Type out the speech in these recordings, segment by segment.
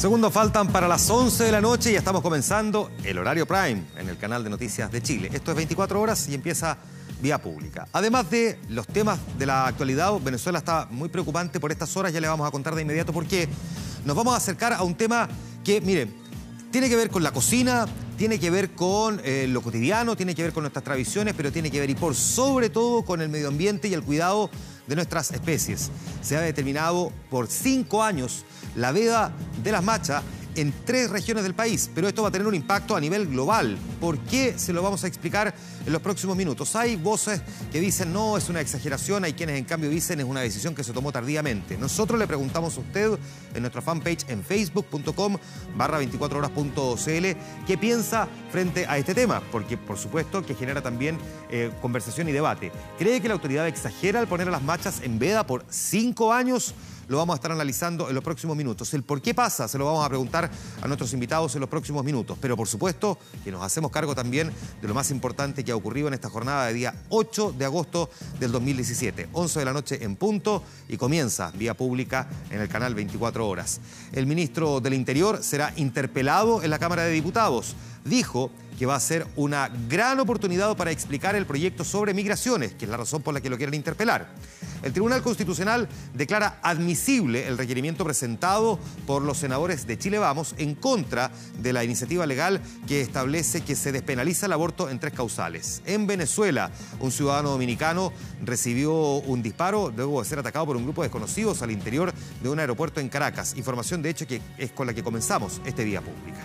Segundos faltan para las 11 de la noche y ya estamos comenzando el horario prime en el canal de Noticias de Chile. Esto es 24 horas y empieza vía pública. Además de los temas de la actualidad, Venezuela está muy preocupante por estas horas. Ya le vamos a contar de inmediato porque nos vamos a acercar a un tema que, miren, tiene que ver con la cocina, tiene que ver con lo cotidiano, tiene que ver con nuestras tradiciones, pero tiene que ver y por sobre todo con el medio ambiente y el cuidado de nuestras especies. Se ha determinado por 5 años la veda de las machas en 3 regiones del país, pero esto va a tener un impacto a nivel global. ¿Por qué? Se lo vamos a explicar en los próximos minutos. Hay voces que dicen no, es una exageración, hay quienes en cambio dicen es una decisión que se tomó tardíamente. Nosotros le preguntamos a usted en nuestra fanpage en facebook.com/24horas.cl qué piensa frente a este tema, porque por supuesto que genera también conversación y debate. ¿Cree que la autoridad exagera al poner a las machas en veda por 5 años? Lo vamos a estar analizando en los próximos minutos. El por qué pasa se lo vamos a preguntar a nuestros invitados en los próximos minutos. Pero por supuesto que nos hacemos cargo también de lo más importante que ha ocurrido en esta jornada de día 8 de agosto del 2017. 11 de la noche en punto y comienza vía pública en el canal 24 horas. El ministro del Interior será interpelado en la Cámara de Diputados. Dijo que va a ser una gran oportunidad para explicar el proyecto sobre migraciones, que es la razón por la que lo quieren interpelar. El Tribunal Constitucional declara admisible el requerimiento presentado por los senadores de Chile Vamos en contra de la iniciativa legal que establece que se despenaliza el aborto en 3 causales. En Venezuela, un ciudadano dominicano recibió un disparo luego de ser atacado por un grupo de desconocidos al interior de un aeropuerto en Caracas. Información, de hecho, que es con la que comenzamos este Vía Pública.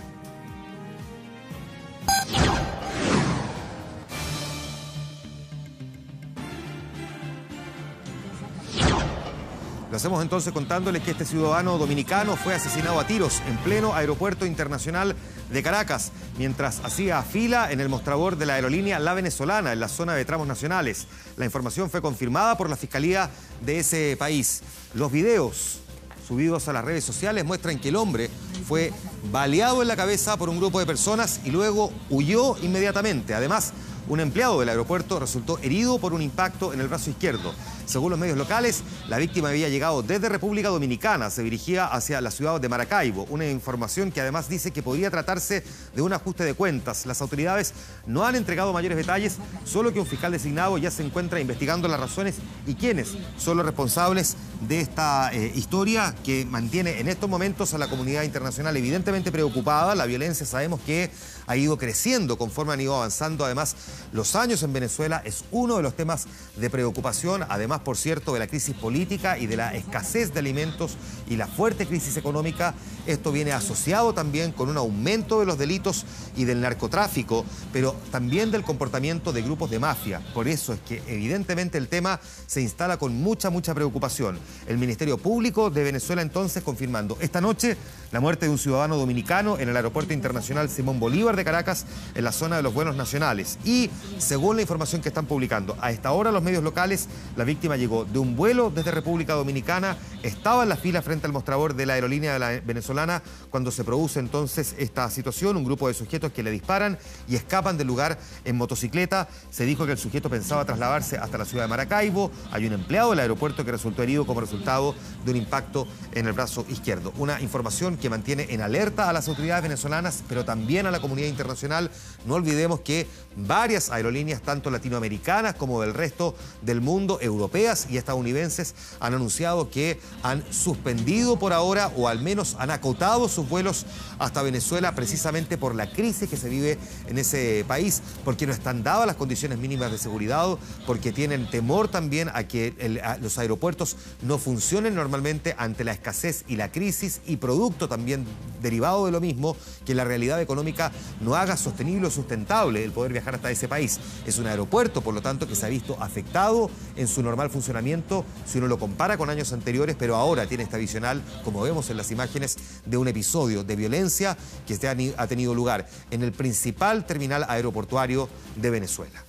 Lo hacemos entonces contándoles que este ciudadano dominicano fue asesinado a tiros en pleno aeropuerto internacional de Caracas, mientras hacía fila en el mostrador de la aerolínea La Venezolana, en la zona de tramos nacionales. La información fue confirmada por la Fiscalía de ese país. Los videos subidos a las redes sociales muestran que el hombre fue baleado en la cabeza por un grupo de personas y luego huyó inmediatamente. Además, un empleado del aeropuerto resultó herido por un impacto en el brazo izquierdo. Según los medios locales, la víctima había llegado desde República Dominicana, se dirigía hacia la ciudad de Maracaibo. Una información que además dice que podría tratarse de un ajuste de cuentas. Las autoridades no han entregado mayores detalles, solo que un fiscal designado ya se encuentra investigando las razones y quiénes son los responsables de esta historia que mantiene en estos momentos a la comunidad internacional evidentemente preocupada. La violencia sabemos que ha ido creciendo conforme han ido avanzando. Además, los años en Venezuela es uno de los temas de preocupación, además, por cierto, de la crisis política y de la escasez de alimentos y la fuerte crisis económica. Esto viene asociado también con un aumento de los delitos y del narcotráfico, pero también del comportamiento de grupos de mafia. Por eso es que evidentemente el tema se instala con mucha preocupación. El Ministerio Público de Venezuela entonces confirmando esta noche la muerte de un ciudadano dominicano en el Aeropuerto Internacional Simón Bolívar de Caracas, en la zona de los vuelos nacionales. Y según la información que están publicando a esta hora los medios locales, la víctima llegó de un vuelo desde República Dominicana, estaba en la fila frente al mostrador de la aerolínea de la venezolana cuando se produce entonces esta situación, un grupo de sujetos que le disparan y escapan del lugar en motocicleta. Se dijo que el sujeto pensaba trasladarse hasta la ciudad de Maracaibo. Hay un empleado del aeropuerto que resultó herido como resultado de un impacto en el brazo izquierdo. Una información que mantiene en alerta a las autoridades venezolanas, pero también a la comunidad internacional. No olvidemos que varias aerolíneas, tanto latinoamericanas como del resto del mundo, europeas y estadounidenses, han anunciado que han suspendido por ahora o al menos han acotado sus vuelos hasta Venezuela precisamente por la crisis que se vive en ese país, porque no están dadas las condiciones mínimas de seguridad, porque tienen temor también a que los aeropuertos no funcionen normalmente ante la escasez y la crisis, y producto también derivado de lo mismo, que la realidad económica no haga sostenible o sustentable el poder viajar hasta ese país. Es un aeropuerto, por lo tanto, que se ha visto afectado en su normal funcionamiento si uno lo compara con años anteriores, pero ahora tiene esta visional, como vemos en las imágenes, de un episodio de violencia que ha tenido lugar en el principal terminal aeroportuario de Venezuela.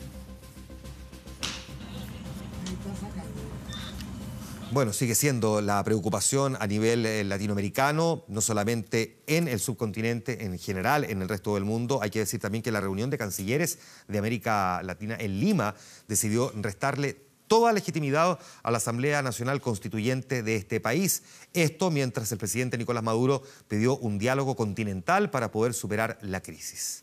Bueno, sigue siendo la preocupación a nivel latinoamericano, no solamente en el subcontinente, en general, en el resto del mundo. Hay que decir también que la reunión de cancilleres de América Latina en Lima decidió restarle toda legitimidad a la Asamblea Nacional Constituyente de este país. Esto mientras el presidente Nicolás Maduro pidió un diálogo continental para poder superar la crisis.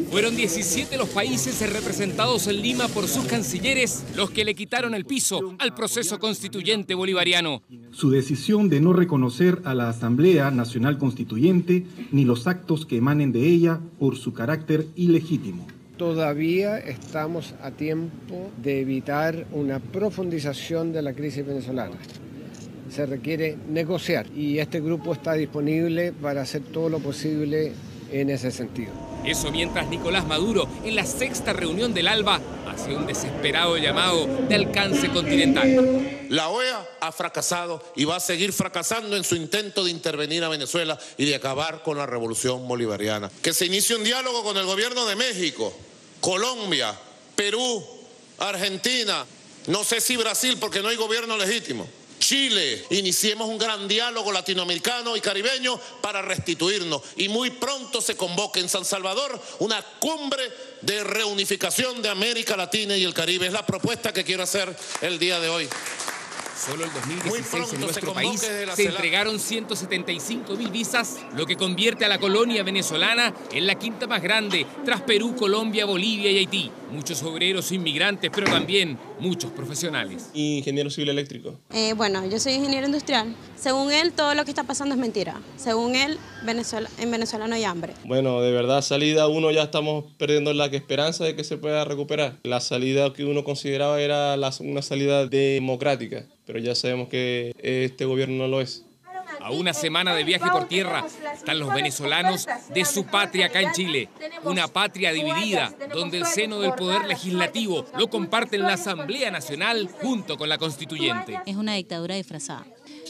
Fueron 17 los países representados en Lima por sus cancilleres los que le quitaron el piso al proceso constituyente bolivariano. Su decisión de no reconocer a la Asamblea Nacional Constituyente ni los actos que emanen de ella por su carácter ilegítimo. Todavía estamos a tiempo de evitar una profundización de la crisis venezolana. Se requiere negociar y este grupo está disponible para hacer todo lo posible en ese sentido. Eso mientras Nicolás Maduro, en la 6ª reunión del ALBA, hace un desesperado llamado de alcance continental. La OEA ha fracasado y va a seguir fracasando en su intento de intervenir a Venezuela y de acabar con la revolución bolivariana. Que se inicie un diálogo con el gobierno de México, Colombia, Perú, Argentina, no sé si Brasil porque no hay gobierno legítimo. Chile, iniciemos un gran diálogo latinoamericano y caribeño para restituirnos y muy pronto se convoque en San Salvador una cumbre de reunificación de América Latina y el Caribe. Es la propuesta que quiero hacer el día de hoy. Solo el 2016 en nuestro país se entregaron 175.000 visas, lo que convierte a la colonia venezolana en la 5ª más grande, tras Perú, Colombia, Bolivia y Haití. Muchos obreros inmigrantes, pero también muchos profesionales. Ingeniero civil eléctrico. Bueno, yo soy ingeniero industrial. Según él, todo lo que está pasando es mentira. Según él, en Venezuela no hay hambre. Bueno, de verdad, salida uno ya estamos perdiendo la esperanza de que se pueda recuperar. La salida que uno consideraba era una salida democrática, pero ya sabemos que este gobierno no lo es. A una semana de viaje por tierra están los venezolanos de su patria acá en Chile. Una patria dividida, donde el seno del poder legislativo lo comparten la Asamblea Nacional junto con la Constituyente. Es una dictadura disfrazada.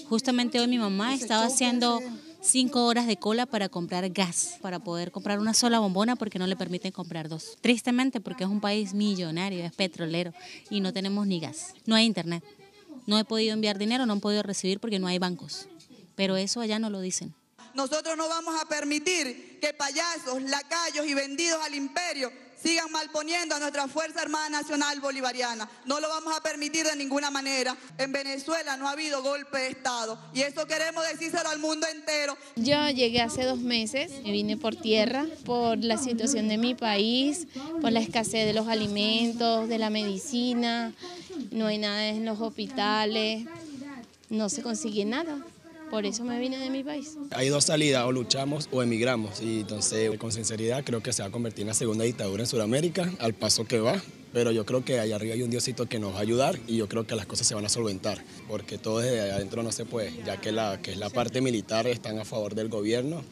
Justamente hoy mi mamá estaba haciendo 5 horas de cola para comprar gas, para poder comprar una sola bombona porque no le permiten comprar 2. Tristemente porque es un país millonario, es petrolero y no tenemos ni gas. No hay internet. No he podido enviar dinero, no he podido recibir porque no hay bancos. Pero eso allá no lo dicen. Nosotros no vamos a permitir que payasos, lacayos y vendidos al imperio sigan malponiendo a nuestra Fuerza Armada Nacional Bolivariana. No lo vamos a permitir de ninguna manera. En Venezuela no ha habido golpe de Estado y eso queremos decírselo al mundo entero. Yo llegué hace 2 meses, me vine por tierra, por la situación de mi país, por la escasez de los alimentos, de la medicina, no hay nada en los hospitales, no se consigue nada. Por eso me vine de mi país. Hay 2 salidas, o luchamos o emigramos. Y entonces, con sinceridad, creo que se va a convertir en la segunda dictadura en Sudamérica, al paso que va. Pero yo creo que allá arriba hay un Diosito que nos va a ayudar y yo creo que las cosas se van a solventar. Porque todo desde adentro no se puede, ya que es la parte militar están a favor del gobierno.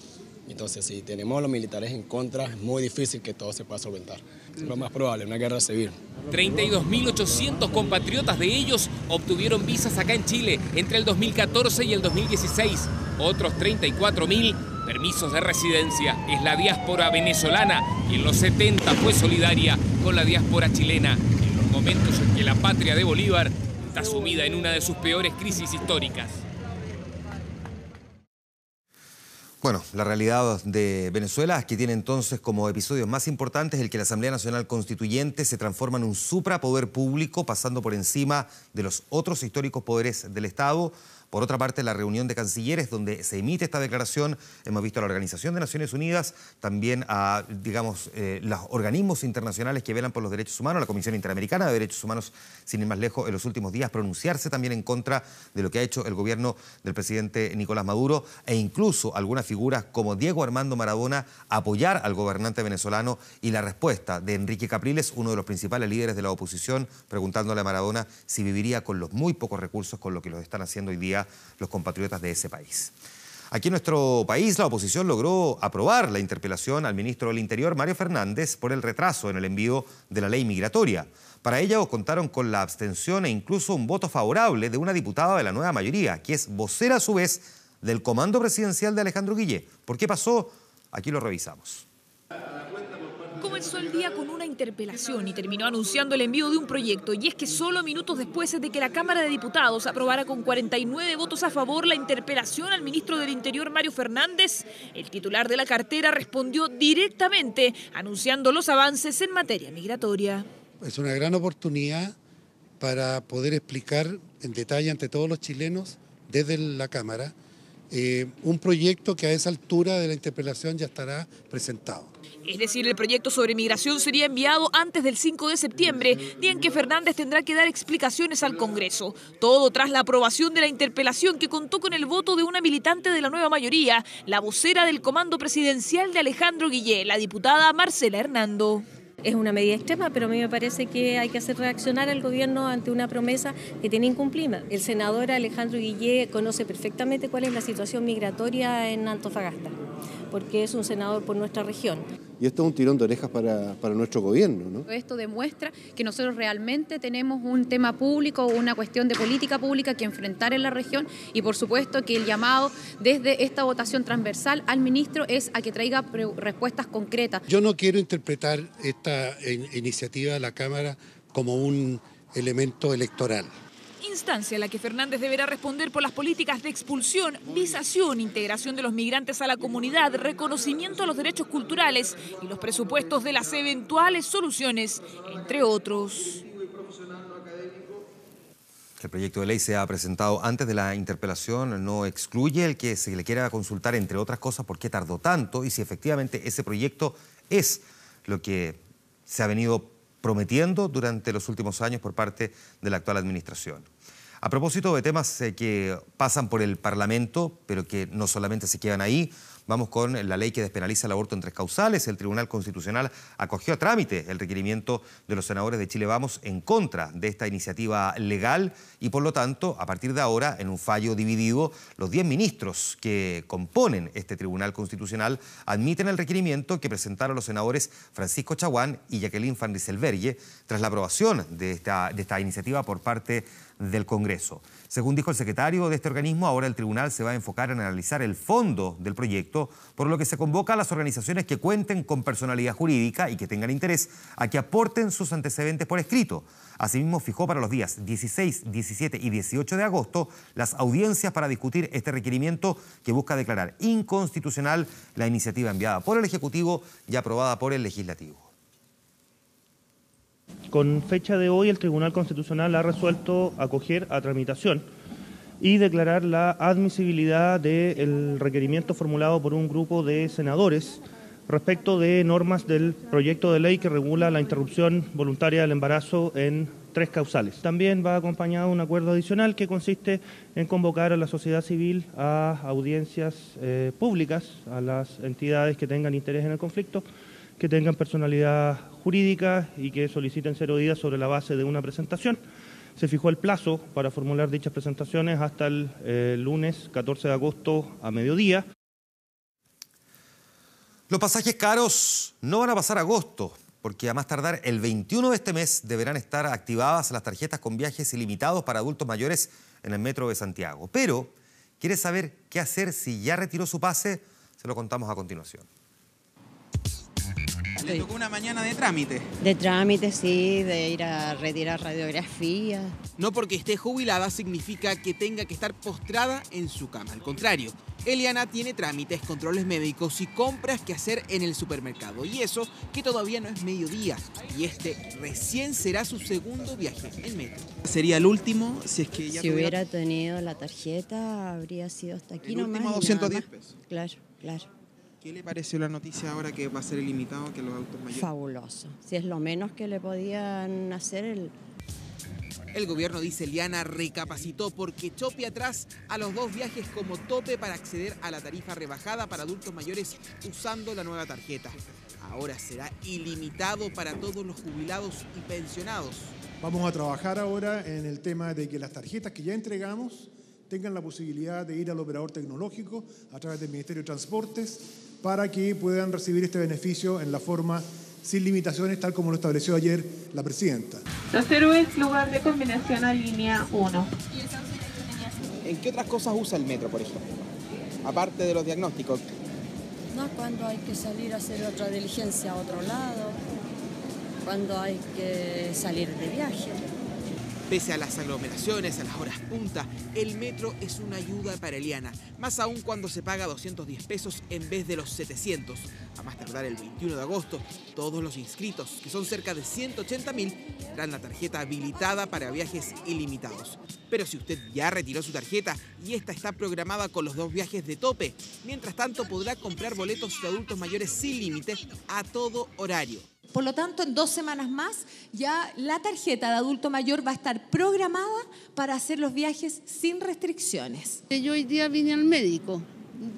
Entonces, si tenemos a los militares en contra, es muy difícil que todo se pueda solventar. Es lo más probable, una guerra civil. 32.800 compatriotas de ellos obtuvieron visas acá en Chile entre el 2014 y el 2016. Otros 34.000 permisos de residencia. Es la diáspora venezolana que en los 70 fue solidaria con la diáspora chilena en los momentos en que la patria de Bolívar está sumida en una de sus peores crisis históricas. Bueno, la realidad de Venezuela es que tiene entonces como episodios más importantes el que la Asamblea Nacional Constituyente se transforma en un suprapoder público, pasando por encima de los otros históricos poderes del Estado. Por otra parte, la reunión de cancilleres donde se emite esta declaración, hemos visto a la Organización de Naciones Unidas, también a, los organismos internacionales que velan por los derechos humanos, la Comisión Interamericana de Derechos Humanos, sin ir más lejos, en los últimos días pronunciarse también en contra de lo que ha hecho el gobierno del presidente Nicolás Maduro e incluso algunas figuras como Diego Armando Maradona apoyar al gobernante venezolano y la respuesta de Enrique Capriles, uno de los principales líderes de la oposición, preguntándole a Maradona si viviría con los muy pocos recursos con los que los están haciendo hoy día los compatriotas de ese país. Aquí en nuestro país, la oposición logró aprobar la interpelación al ministro del Interior, Mario Fernández, por el retraso en el envío de la ley migratoria. Para ello contaron con la abstención e incluso un voto favorable de una diputada de la nueva mayoría, que es vocera a su vez del comando presidencial de Alejandro Guillé. ¿Por qué pasó? Aquí lo revisamos. Comenzó el día con una interpelación y terminó anunciando el envío de un proyecto. Y es que solo minutos después de que la Cámara de Diputados aprobara con 49 votos a favor la interpelación al ministro del Interior, Mario Fernández, el titular de la cartera respondió directamente anunciando los avances en materia migratoria. Es una gran oportunidad para poder explicar en detalle ante todos los chilenos, desde la Cámara, un proyecto que a esa altura de la interpelación ya estará presentado. Es decir, el proyecto sobre migración sería enviado antes del 5 de septiembre, día en que Fernández tendrá que dar explicaciones al Congreso. Todo tras la aprobación de la interpelación que contó con el voto de una militante de la nueva mayoría, la vocera del Comando Presidencial de Alejandro Guillé, la diputada Marcela Hernando. Es una medida extrema, pero a mí me parece que hay que hacer reaccionar al gobierno ante una promesa que tiene incumplida. El senador Alejandro Guillé conoce perfectamente cuál es la situación migratoria en Antofagasta, porque es un senador por nuestra región. Y esto es un tirón de orejas para nuestro gobierno, ¿no? Esto demuestra que nosotros realmente tenemos un tema público, una cuestión de política pública que enfrentar en la región, y por supuesto que el llamado desde esta votación transversal al ministro es a que traiga respuestas concretas. Yo no quiero interpretar esta iniciativa de la Cámara como un elemento electoral. Instancia a la que Fernández deberá responder por las políticas de expulsión, visación, integración de los migrantes a la comunidad, reconocimiento a los derechos culturales y los presupuestos de las eventuales soluciones, entre otros. Que el proyecto de ley sea presentado antes de la interpelación no excluye el que se le quiera consultar, entre otras cosas, por qué tardó tanto y si efectivamente ese proyecto es lo que se ha venido prometiendo durante los últimos años por parte de la actual administración. A propósito de temas que pasan por el Parlamento, pero que no solamente se quedan ahí, vamos con la ley que despenaliza el aborto en 3 causales. El Tribunal Constitucional acogió a trámite el requerimiento de los senadores de Chile Vamos en contra de esta iniciativa legal y, por lo tanto, a partir de ahora, en un fallo dividido, los 10 ministros que componen este Tribunal Constitucional admiten el requerimiento que presentaron los senadores Francisco Chaguán y Jacqueline Van Rysselberghe tras la aprobación de esta iniciativa por parte del Congreso. Según dijo el secretario de este organismo, ahora el tribunal se va a enfocar en analizar el fondo del proyecto, por lo que se convoca a las organizaciones que cuenten con personalidad jurídica y que tengan interés a que aporten sus antecedentes por escrito. Asimismo, fijó para los días 16, 17 y 18 de agosto las audiencias para discutir este requerimiento que busca declarar inconstitucional la iniciativa enviada por el Ejecutivo y aprobada por el Legislativo. Con fecha de hoy, el Tribunal Constitucional ha resuelto acoger a tramitación y declarar la admisibilidad del requerimiento formulado por un grupo de senadores respecto de normas del proyecto de ley que regula la interrupción voluntaria del embarazo en 3 causales. También va acompañado un acuerdo adicional que consiste en convocar a la sociedad civil a audiencias públicas, a las entidades que tengan interés en el conflicto, que tengan personalidad jurídica y que soliciten ser oídas sobre la base de una presentación. Se fijó el plazo para formular dichas presentaciones hasta el lunes 14 de agosto a mediodía. Los pasajes caros no van a pasar a agosto, porque a más tardar el 21 de este mes deberán estar activadas las tarjetas con viajes ilimitados para adultos mayores en el Metro de Santiago. Pero, ¿quiere saber qué hacer si ya retiró su pase? Se lo contamos a continuación. ¿Le tocó una mañana de trámite? De trámite, sí, de ir a retirar radiografía. No porque esté jubilada significa que tenga que estar postrada en su cama. Al contrario, Eliana tiene trámites, controles médicos y compras que hacer en el supermercado. Y eso que todavía no es mediodía. Y este recién será su segundo viaje en metro. ¿Sería el último si es que ya Si hubiera tenido la tarjeta, habría sido hasta aquí nomás. ¿El último 210 pesos? Claro, claro. ¿Qué le pareció la noticia ahora que va a ser ilimitado, que los autos mayores? Fabuloso. Si es lo menos que le podían hacer El gobierno, dice Eliana, recapacitó porque echó pie atrás a los 2 viajes como tope para acceder a la tarifa rebajada para adultos mayores usando la nueva tarjeta. Ahora será ilimitado para todos los jubilados y pensionados. Vamos a trabajar ahora en el tema de que las tarjetas que ya entregamos tengan la posibilidad de ir al operador tecnológico a través del Ministerio de Transportes para que puedan recibir este beneficio en la forma sin limitaciones, tal como lo estableció ayer la presidenta. Los héroes, lugar de combinación a línea 1. ¿En qué otras cosas usa el metro, por ejemplo? Aparte de los diagnósticos. No, cuando hay que salir a hacer otra diligencia a otro lado, cuando hay que salir de viaje. Pese a las aglomeraciones, a las horas punta, el metro es una ayuda para Eliana, más aún cuando se paga 210 pesos en vez de los 700. A más tardar el 21 de agosto, todos los inscritos, que son cerca de 180.000, tendrán la tarjeta habilitada para viajes ilimitados. Pero si usted ya retiró su tarjeta y esta está programada con los 2 viajes de tope, mientras tanto podrá comprar boletos de adultos mayores sin límite a todo horario. Por lo tanto, en 2 semanas más ya la tarjeta de adulto mayor va a estar programada para hacer los viajes sin restricciones. Yo hoy día vine al médico,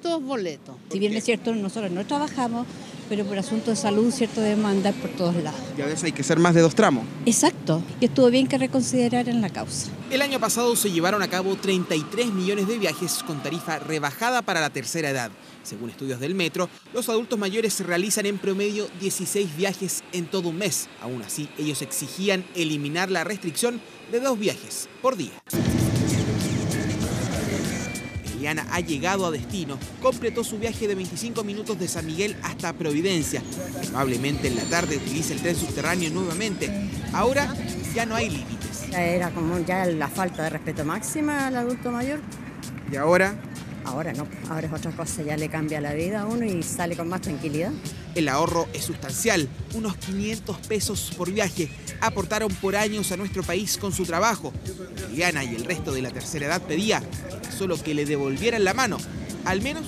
2 boletos. Si bien es cierto, nosotros no trabajamos, pero por asunto de salud, cierto, debemos andar por todos lados. Y a veces hay que ser más de 2 tramos. Exacto, y estuvo bien que reconsideraran la causa. El año pasado se llevaron a cabo 33 millones de viajes con tarifa rebajada para la tercera edad. Según estudios del metro, los adultos mayores realizan en promedio 16 viajes en todo un mes. Aún así, ellos exigían eliminar la restricción de 2 viajes por día. Eliana ha llegado a destino, completó su viaje de 25 minutos de San Miguel hasta Providencia. Probablemente en la tarde utilice el tren subterráneo nuevamente. Ahora ya no hay límites. Era como ya la falta de respeto máxima al adulto mayor. ¿Y ahora? Ahora no, ahora es otra cosa, ya le cambia la vida a uno y sale con más tranquilidad. El ahorro es sustancial, unos 500 pesos por viaje. Aportaron por años a nuestro país con su trabajo. Eliana y el resto de la tercera edad pedía solo que le devolvieran la mano, al menos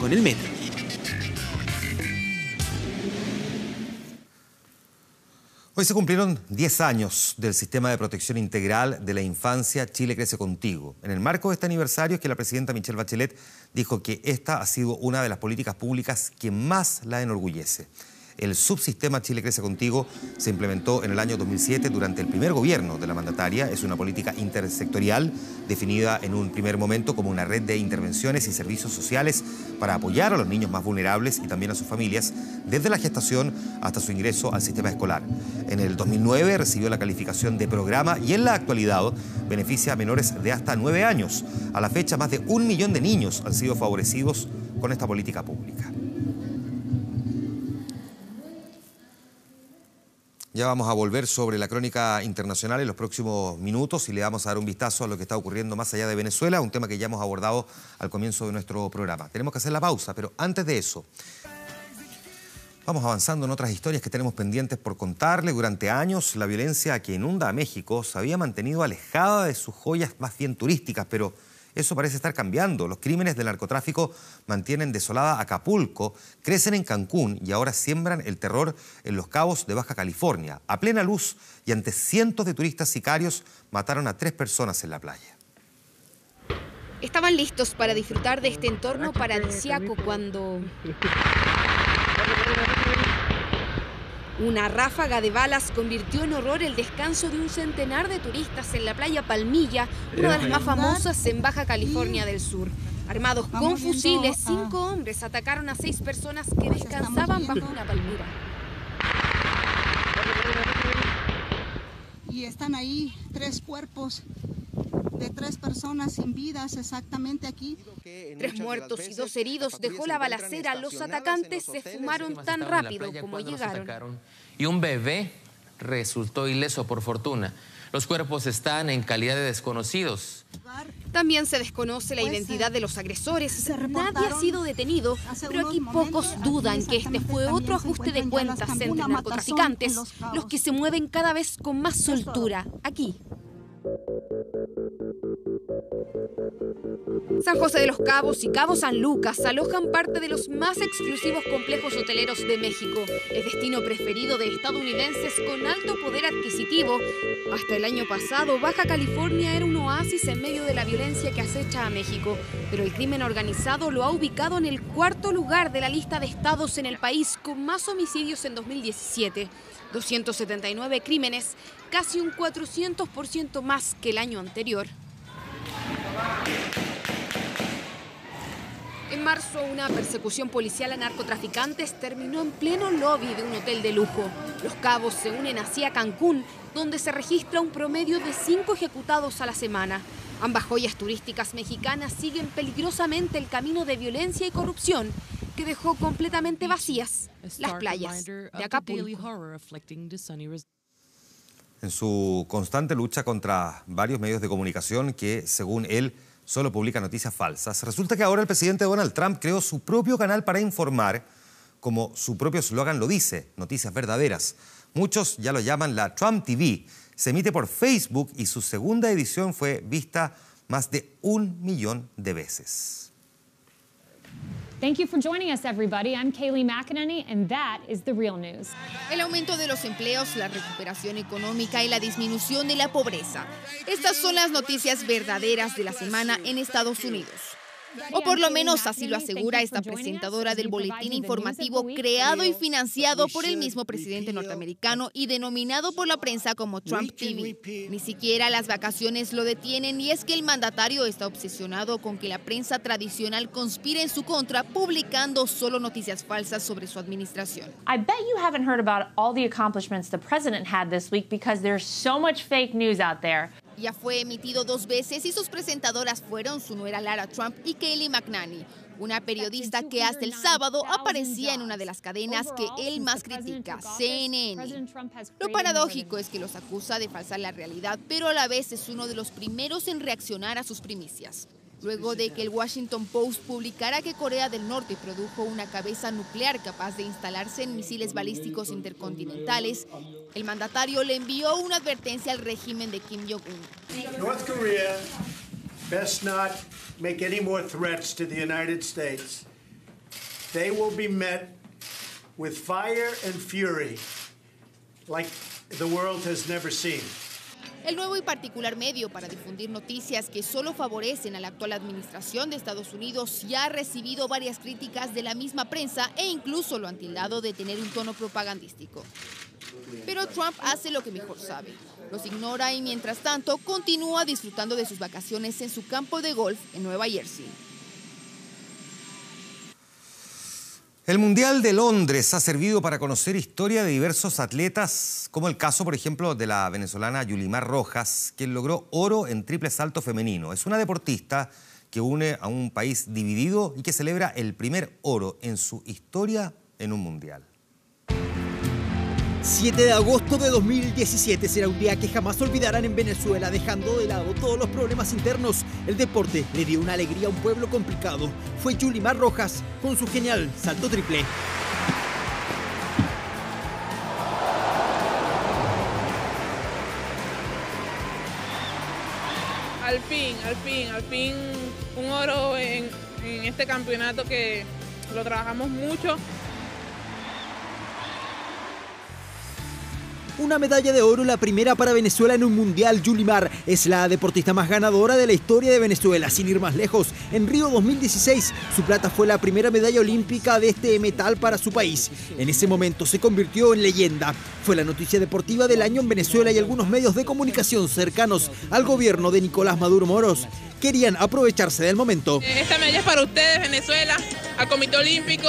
con el metro. Hoy se cumplieron 10 años del Sistema de Protección Integral de la Infancia Chile Crece Contigo. En el marco de este aniversario es que la presidenta Michelle Bachelet dijo que esta ha sido una de las políticas públicas que más la enorgullece. El subsistema Chile Crece Contigo se implementó en el año 2007 durante el primer gobierno de la mandataria. Es una política intersectorial definida en un primer momento como una red de intervenciones y servicios sociales para apoyar a los niños más vulnerables y también a sus familias desde la gestación hasta su ingreso al sistema escolar. En el 2009 recibió la calificación de programa y en la actualidad beneficia a menores de hasta 9 años. A la fecha, más de 1 millón de niños han sido favorecidos con esta política pública. Ya vamos a volver sobre la crónica internacional en los próximos minutos y le vamos a dar un vistazo a lo que está ocurriendo más allá de Venezuela, un tema que ya hemos abordado al comienzo de nuestro programa. Tenemos que hacer la pausa, pero antes de eso, vamos avanzando en otras historias que tenemos pendientes por contarle. Durante años, la violencia que inunda a México se había mantenido alejada de sus joyas más bien turísticas, pero eso parece estar cambiando. Los crímenes del narcotráfico mantienen desolada Acapulco, crecen en Cancún y ahora siembran el terror en Los Cabos de Baja California. A plena luz y ante cientos de turistas sicarios, mataron a 3 personas en la playa. Estaban listos para disfrutar de este entorno paradisíaco cuando una ráfaga de balas convirtió en horror el descanso de un centenar de turistas en la playa Palmilla, una de las más famosas en Baja California del Sur. Armados con fusiles, 5 hombres atacaron a 6 personas que descansaban bajo una palmera. Y están ahí 3 cuerpos de 3 personas sin vidas exactamente aquí. 3 muertos y 2 heridos dejó la balacera. Los atacantes se fumaron tan rápido como llegaron. Y un bebé resultó ileso por fortuna. Los cuerpos están en calidad de desconocidos. También se desconoce la identidad de los agresores. Nadie ha sido detenido, pero aquí pocos dudan que este fue otro ajuste de cuentas entre narcotraficantes, los que se mueven cada vez con más soltura aquí. San José de los Cabos y Cabo San Lucas alojan parte de los más exclusivos complejos hoteleros de México. Es destino preferido de estadounidenses con alto poder adquisitivo. Hasta el año pasado, Baja California era un oasis en medio de la violencia que acecha a México. Pero el crimen organizado lo ha ubicado en el 4º lugar de la lista de estados en el país con más homicidios en 2017. 279 crímenes, casi un 400% más que el año anterior. En marzo, una persecución policial a narcotraficantes terminó en pleno lobby de un hotel de lujo. Los Cabos se unen así a Cancún, donde se registra un promedio de 5 ejecutados a la semana. Ambas joyas turísticas mexicanas siguen peligrosamente el camino de violencia y corrupción que dejó completamente vacías las playas de Acapulco. en su constante lucha contra varios medios de comunicación que, según él, solo publican noticias falsas. Resulta que ahora el presidente Donald Trump creó su propio canal para informar, como su propio eslogan lo dice, noticias verdaderas. Muchos ya lo llaman la Trump TV. Se emite por Facebook y su segunda edición fue vista más de 1 millón de veces. Thank you for joining us, everybody. I'm Kayleigh McEnany, and that is the real news. El aumento de los empleos, la recuperación económica y la disminución de la pobreza. Estas son las noticias verdaderas de la semana en Estados Unidos. O por lo menos así lo asegura esta presentadora del boletín informativo creado y financiado por el mismo presidente norteamericano y denominado por la prensa como Trump TV. Ni siquiera las vacaciones lo detienen y es que el mandatario está obsesionado con que la prensa tradicional conspire en su contra, publicando solo noticias falsas sobre su administración. I bet you haven't heard about all the accomplishments the president had this week because there's so much fake news out there. Ya fue emitido 2 veces y sus presentadoras fueron su nuera Lara Trump y Kayleigh McEnany, una periodista que hasta el sábado aparecía en una de las cadenas que él más critica, CNN. Lo paradójico es que los acusa de falsar la realidad, pero a la vez es uno de los primeros en reaccionar a sus primicias. Luego de que el Washington Post publicara que Corea del Norte produjo una cabeza nuclear capaz de instalarse en misiles balísticos intercontinentales, el mandatario le envió una advertencia al régimen de Kim Jong-un. North Korea best not make any more threats to the United States. They will be met with fire and fury like the world has never seen. El nuevo y particular medio para difundir noticias que solo favorecen a la actual administración de Estados Unidos ya ha recibido varias críticas de la misma prensa e incluso lo han tildado de tener un tono propagandístico. Pero Trump hace lo que mejor sabe, los ignora y mientras tanto continúa disfrutando de sus vacaciones en su campo de golf en Nueva Jersey. El Mundial de Londres ha servido para conocer historia de diversos atletas, como el caso, por ejemplo, de la venezolana Yulimar Rojas, quien logró oro en triple salto femenino. Es una deportista que une a un país dividido y que celebra el primer oro en su historia en un mundial. 7 de agosto de 2017 será un día que jamás olvidarán en Venezuela, dejando de lado todos los problemas internos. El deporte le dio una alegría a un pueblo complicado. Fue Yulimar Rojas con su genial salto triple. Al fin un oro en este campeonato que lo trabajamos mucho. Una medalla de oro, la primera para Venezuela en un mundial. Yulimar es la deportista más ganadora de la historia de Venezuela, sin ir más lejos. En Río 2016, su plata fue la primera medalla olímpica de este metal para su país. En ese momento se convirtió en leyenda. Fue la noticia deportiva del año en Venezuela y algunos medios de comunicación cercanos al gobierno de Nicolás Maduro Moros querían aprovecharse del momento. Esta medalla es para ustedes, Venezuela, al Comité Olímpico,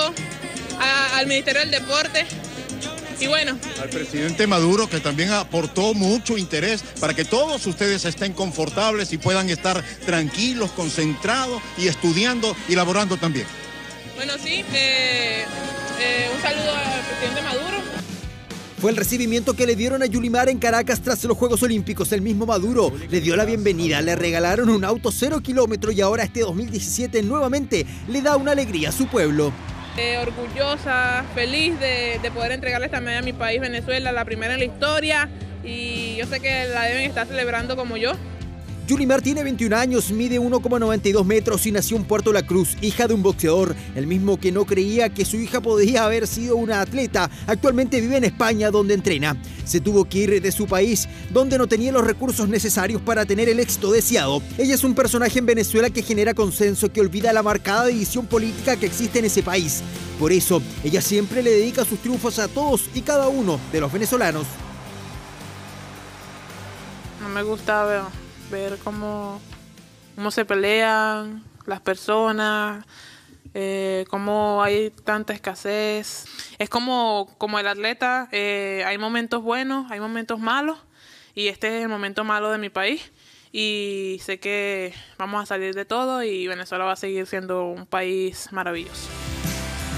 al Ministerio del Deporte. Y bueno, al presidente Maduro, que también aportó mucho interés para que todos ustedes estén confortables y puedan estar tranquilos, concentrados y estudiando y laborando también. Bueno, sí, un saludo al presidente Maduro. Fue el recibimiento que le dieron a Yulimar en Caracas tras los Juegos Olímpicos. El mismo Maduro le dio la bienvenida, le regalaron un auto 0 kilómetros y ahora este 2017 nuevamente le da una alegría a su pueblo. Orgullosa, feliz de poder entregarle esta medalla a mi país, Venezuela, la primera en la historia, y yo sé que la deben estar celebrando como yo. Yulimar tiene 21 años, mide 1,92 metros y nació en Puerto La Cruz, hija de un boxeador, el mismo que no creía que su hija podía haber sido una atleta. Actualmente vive en España, donde entrena. Se tuvo que ir de su país, donde no tenía los recursos necesarios para tener el éxito deseado. Ella es un personaje en Venezuela que genera consenso, que olvida la marcada división política que existe en ese país. Por eso, ella siempre le dedica sus triunfos a todos y cada uno de los venezolanos. No me gusta ver cómo se pelean las personas, cómo hay tanta escasez. Es como el atleta, hay momentos buenos, hay momentos malos, y este es el momento malo de mi país. Y sé que vamos a salir de todo y Venezuela va a seguir siendo un país maravilloso.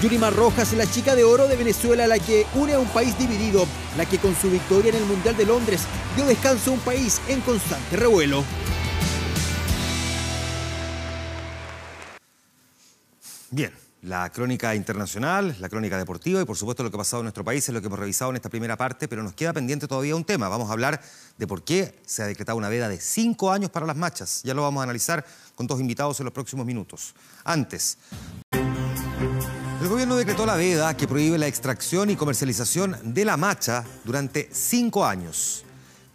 Yulimar Rojas, la chica de oro de Venezuela, la que une a un país dividido, la que con su victoria en el Mundial de Londres dio descanso a un país en constante revuelo. Bien, la crónica internacional, la crónica deportiva y por supuesto lo que ha pasado en nuestro país es lo que hemos revisado en esta primera parte, pero nos queda pendiente todavía un tema. Vamos a hablar de por qué se ha decretado una veda de 5 años para las machas. Ya lo vamos a analizar con 2 invitados en los próximos minutos. Antes, el gobierno decretó la veda que prohíbe la extracción y comercialización de la macha durante 5 años.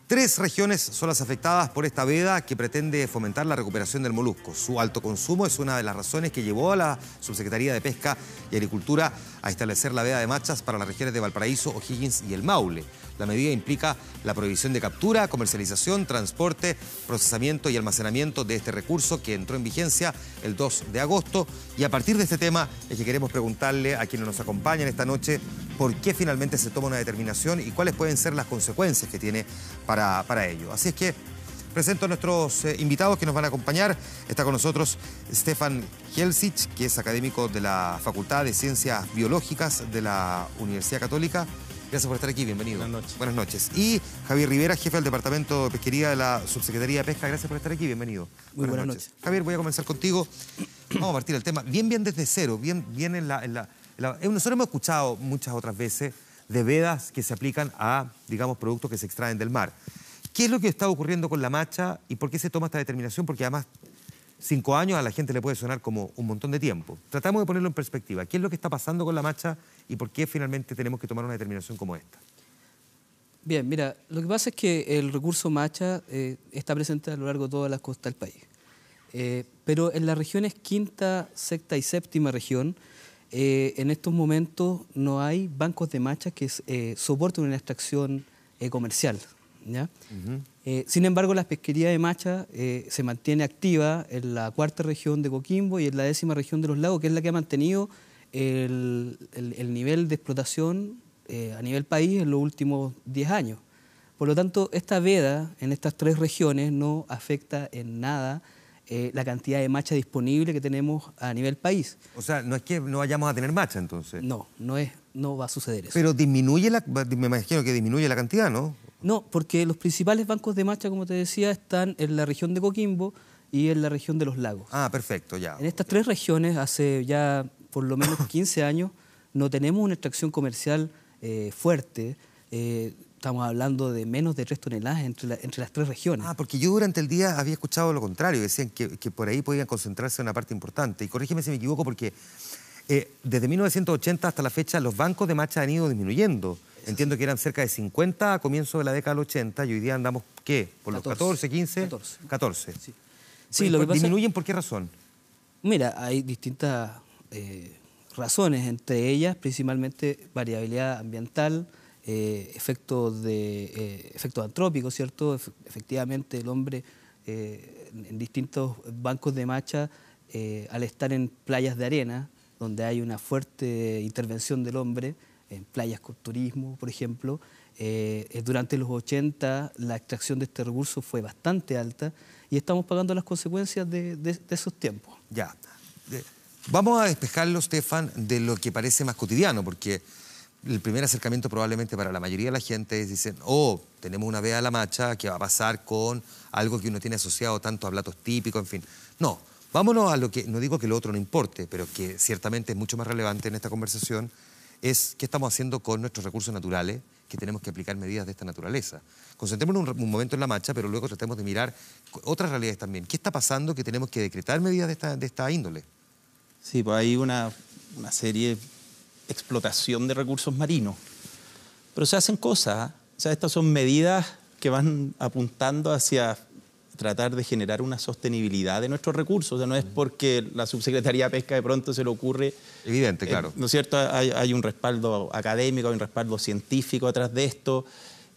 3 regiones son las afectadas por esta veda que pretende fomentar la recuperación del molusco. Su alto consumo es una de las razones que llevó a la Subsecretaría de Pesca y Agricultura a establecer la veda de machas para las regiones de Valparaíso, O'Higgins y el Maule. La medida implica la prohibición de captura, comercialización, transporte, procesamiento y almacenamiento de este recurso que entró en vigencia el 2 de agosto. Y a partir de este tema es que queremos preguntarle a quienes nos acompañan esta noche por qué finalmente se toma una determinación y cuáles pueden ser las consecuencias que tiene para ello. Así es que presento a nuestros invitados que nos van a acompañar. Está con nosotros Stefan Helsic, que es académico de la Facultad de Ciencias Biológicas de la Universidad Católica. Gracias por estar aquí, bienvenido. Buenas noches. Buenas noches. Y Javier Rivera, jefe del Departamento de Pesquería de la Subsecretaría de Pesca. Gracias por estar aquí, bienvenido. Muy buenas noches. Javier, voy a comenzar contigo. Vamos a partir el tema bien desde cero, bien en nosotros hemos escuchado muchas otras veces de vedas que se aplican a, digamos, productos que se extraen del mar. ¿Qué es lo que está ocurriendo con la macha y por qué se toma esta determinación? Porque además 5 años a la gente le puede sonar como un montón de tiempo. Tratamos de ponerlo en perspectiva. ¿Qué es lo que está pasando con la macha y por qué finalmente tenemos que tomar una determinación como esta? Bien, mira, lo que pasa es que el recurso macha está presente a lo largo de toda la costa del país. Pero en las regiones quinta, sexta y séptima región, en estos momentos no hay bancos de macha que soporten una extracción comercial, ¿ya? Sin embargo, la pesquería de macha se mantiene activa en la cuarta región de Coquimbo y en la 10ª región de Los Lagos, que es la que ha mantenido el nivel de explotación a nivel país en los últimos 10 años. Por lo tanto, esta veda en estas 3 regiones no afecta en nada la cantidad de macha disponible que tenemos a nivel país. O sea, no es que no vayamos a tener macha, entonces. No va a suceder eso. Pero me imagino que disminuye la cantidad, ¿no? No, porque los principales bancos de macha, como te decía, están en la región de Coquimbo y en la región de Los Lagos. Ah, perfecto, ya. En estas 3 regiones, hace ya por lo menos 15 años, no tenemos una extracción comercial fuerte. Estamos hablando de menos de 3 toneladas entre las 3 regiones. Ah, porque yo durante el día había escuchado lo contrario. Decían que por ahí podían concentrarse una parte importante. Y corrígeme si me equivoco, porque desde 1980 hasta la fecha los bancos de macha han ido disminuyendo. Entiendo que eran cerca de 50 a comienzos de la década del 80 y hoy día andamos, ¿qué? ¿Por los 14, 15? 14. Sí. Sí, lo que pasa ¿Disminuyen por qué razón? Mira, hay distintas razones, entre ellas principalmente variabilidad ambiental, efectos antrópicos, ¿cierto? Efectivamente, el hombre en distintos bancos de macha, al estar en playas de arena, donde hay una fuerte intervención del hombre, en playas con turismo, por ejemplo, durante los 80 la extracción de este recurso fue bastante alta y estamos pagando las consecuencias de esos tiempos. Ya. Vamos a despejarlo, Stefan, de lo que parece más cotidiano, porque el primer acercamiento probablemente para la mayoría de la gente es, dicen, oh, tenemos una veda a la macha, ¿qué va a pasar con algo que uno tiene asociado tanto a platos típicos, en fin? No, vámonos a lo que, no digo que lo otro no importe, pero que ciertamente es mucho más relevante en esta conversación, es qué estamos haciendo con nuestros recursos naturales, que tenemos que aplicar medidas de esta naturaleza. Concentrémonos un momento en la macha, pero luego tratemos de mirar otras realidades también. ¿Qué está pasando que tenemos que decretar medidas de esta índole? Sí, pues hay una serie de explotación de recursos marinos. Pero se hacen cosas, ¿eh? O sea, estas son medidas que van apuntando hacia tratar de generar una sostenibilidad de nuestros recursos. O sea, no es porque la Subsecretaría de Pesca de pronto se le ocurre... Evidente, claro. ¿No es cierto? Hay un respaldo académico, hay un respaldo científico atrás de esto.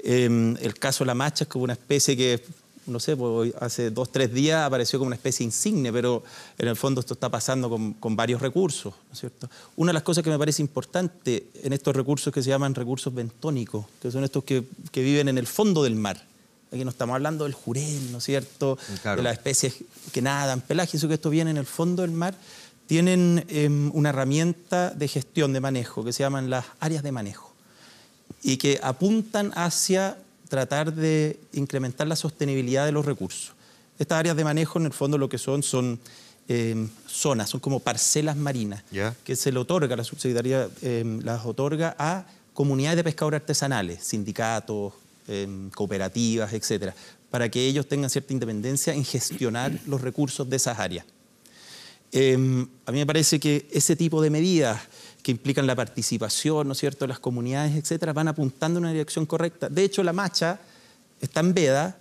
El caso de la macha es como una especie que, no sé, pues hace 2 o 3 días apareció como una especie insigne, pero en el fondo esto está pasando con varios recursos, ¿no es cierto? Una de las cosas que me parece importante en estos recursos que se llaman recursos bentónicos, que son estos que viven en el fondo del mar. Aquí no estamos hablando del jurel, ¿no es cierto? Claro. De las especies que nadan, pelágicos, que esto viene en el fondo del mar. tienen una herramienta de gestión, de manejo, que se llaman las áreas de manejo, y que apuntan hacia tratar de incrementar la sostenibilidad de los recursos. Estas áreas de manejo, en el fondo, lo que son zonas, son como parcelas marinas, que se le otorga, la subsecretaría las otorga a comunidades de pescadores artesanales, sindicatos, cooperativas, etcétera, para que ellos tengan cierta independencia en gestionar los recursos de esas áreas. A mí me parece que ese tipo de medidas que implican la participación, ¿no es cierto?, de las comunidades, etcétera, van apuntando en una dirección correcta. De hecho, la macha está en veda,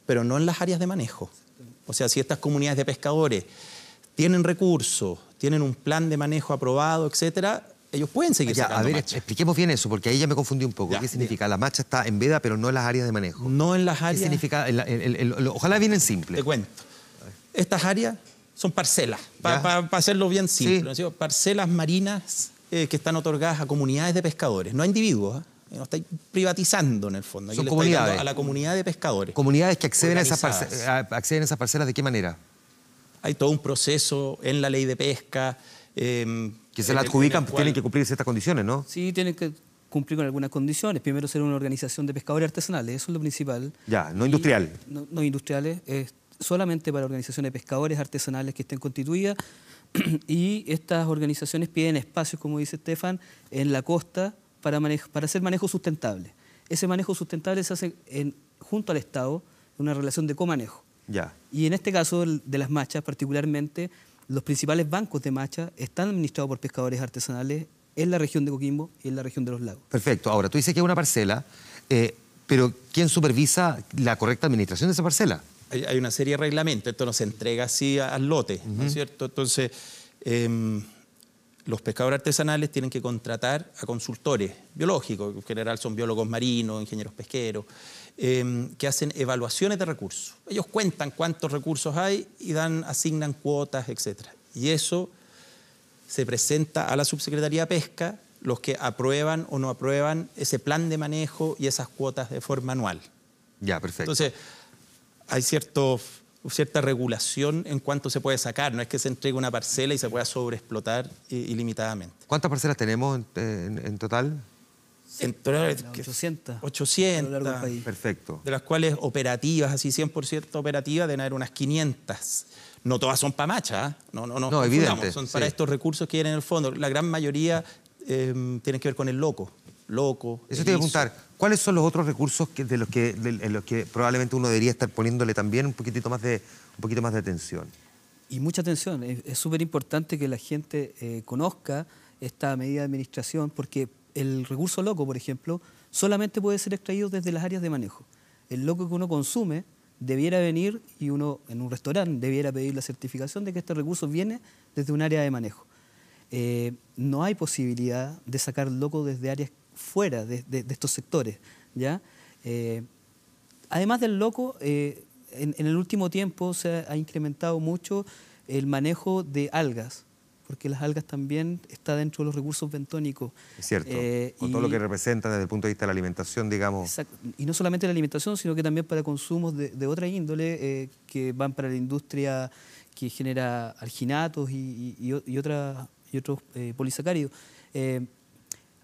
pero no en las áreas de manejo. O sea, si estas comunidades de pescadores tienen recursos, tienen un plan de manejo aprobado, etcétera, ellos pueden seguir sacando a ver, macha. expliquemos bien eso, porque ahí ya me confundí un poco. ¿Qué significa? La macha está en veda, pero no en las áreas de manejo. No en las áreas... ¿Qué significa? Ojalá bien en simple. Te cuento. Estas áreas son parcelas, para hacerlo bien simple. ¿No? Parcelas marinas que están otorgadas a comunidades de pescadores, no a individuos. No está privatizando, en el fondo. Aquí son le comunidades. dando a la comunidad de pescadores. ¿Comunidades que acceden a esas parcelas de qué manera? Hay todo un proceso en la ley de pesca. Que se la adjudican, tienen que cumplir ciertas condiciones, ¿no? Sí, tienen que cumplir con algunas condiciones. Primero, ser una organización de pescadores artesanales, eso es lo principal. No industrial. No industriales, es solamente para organizaciones de pescadores artesanales que estén constituidas. Y estas organizaciones piden espacios, como dice Estefan, en la costa para hacer manejo sustentable. Ese manejo sustentable se hace junto al Estado, en una relación de comanejo. Y en este caso de las machas, particularmente, los principales bancos de macha están administrados por pescadores artesanales en la región de Coquimbo y en la región de los lagos. Perfecto. Ahora, tú dices que es una parcela, pero ¿quién supervisa la correcta administración de esa parcela? Hay una serie de reglamentos, esto no se entrega así al lote, ¿no es cierto? Entonces, los pescadores artesanales tienen que contratar a consultores biológicos, en general son biólogos marinos, ingenieros pesqueros, que hacen evaluaciones de recursos. Ellos cuentan cuántos recursos hay y asignan cuotas, etc. Y eso se presenta a la Subsecretaría de Pesca, los que aprueban o no aprueban ese plan de manejo y esas cuotas de forma anual. Perfecto. Entonces, hay cierta regulación en cuánto se puede sacar. No es que se entregue una parcela y se pueda sobreexplotar ilimitadamente. ¿Cuántas parcelas tenemos en total? 800. 800. A lo largo del país. Perfecto. De las cuales operativas, así 100% operativas, deben haber unas 500. No todas son para macha, no, evidente. Son para estos recursos que vienen en el fondo. La gran mayoría tienen que ver con el loco. Eso te iba a preguntar, ¿cuáles son los otros recursos en los que probablemente uno debería estar poniéndole también un poquito más de atención? Y mucha atención. Es súper importante que la gente conozca esta medida de administración, porque el recurso loco, por ejemplo, solamente puede ser extraído desde las áreas de manejo. El loco que uno consume debiera venir y uno en un restaurante debiera pedir la certificación de que este recurso viene desde un área de manejo. No hay posibilidad de sacar loco desde áreas fuera de estos sectores, ¿ya? Además del loco, en el último tiempo se ha incrementado mucho el manejo de algas, porque las algas también están dentro de los recursos bentónicos. Es cierto, con todo lo que representa desde el punto de vista de la alimentación, digamos. Exacto. Y no solamente la alimentación, sino que también para consumos de otra índole, que van para la industria que genera alginatos y otros polisacáridos.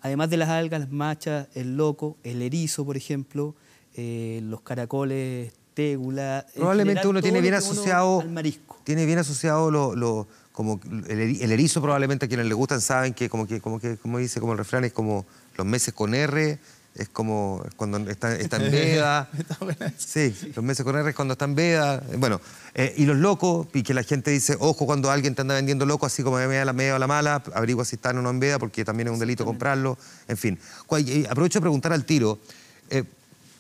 Además de las algas, las machas, el loco, el erizo, por ejemplo, los caracoles, tégula. Probablemente general, uno tiene bien asociado al marisco. Tiene bien asociado como el erizo, probablemente a quienes les gustan saben que como dice como el refrán, es como los meses con R, es como cuando está en veda. Sí, los meses con R es cuando está en veda. Bueno, y los locos, y que la gente dice, ojo cuando alguien te anda vendiendo loco, así como media a la mala, averigua si están o no en veda, porque también es un delito comprarlo. En fin, aprovecho de preguntar al tiro,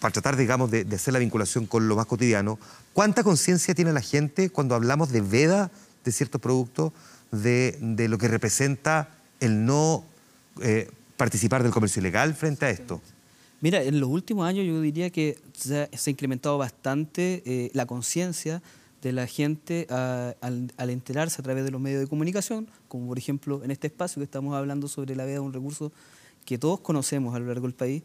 para tratar, digamos, de hacer la vinculación con lo más cotidiano, ¿cuánta conciencia tiene la gente cuando hablamos de veda de ciertos productos, de lo que representa el no participar del comercio ilegal frente a esto? Mira, en los últimos años yo diría que se ha incrementado bastante la conciencia de la gente al enterarse a través de los medios de comunicación, como por ejemplo en este espacio que estamos hablando sobre la veda, un recurso que todos conocemos a lo largo del país,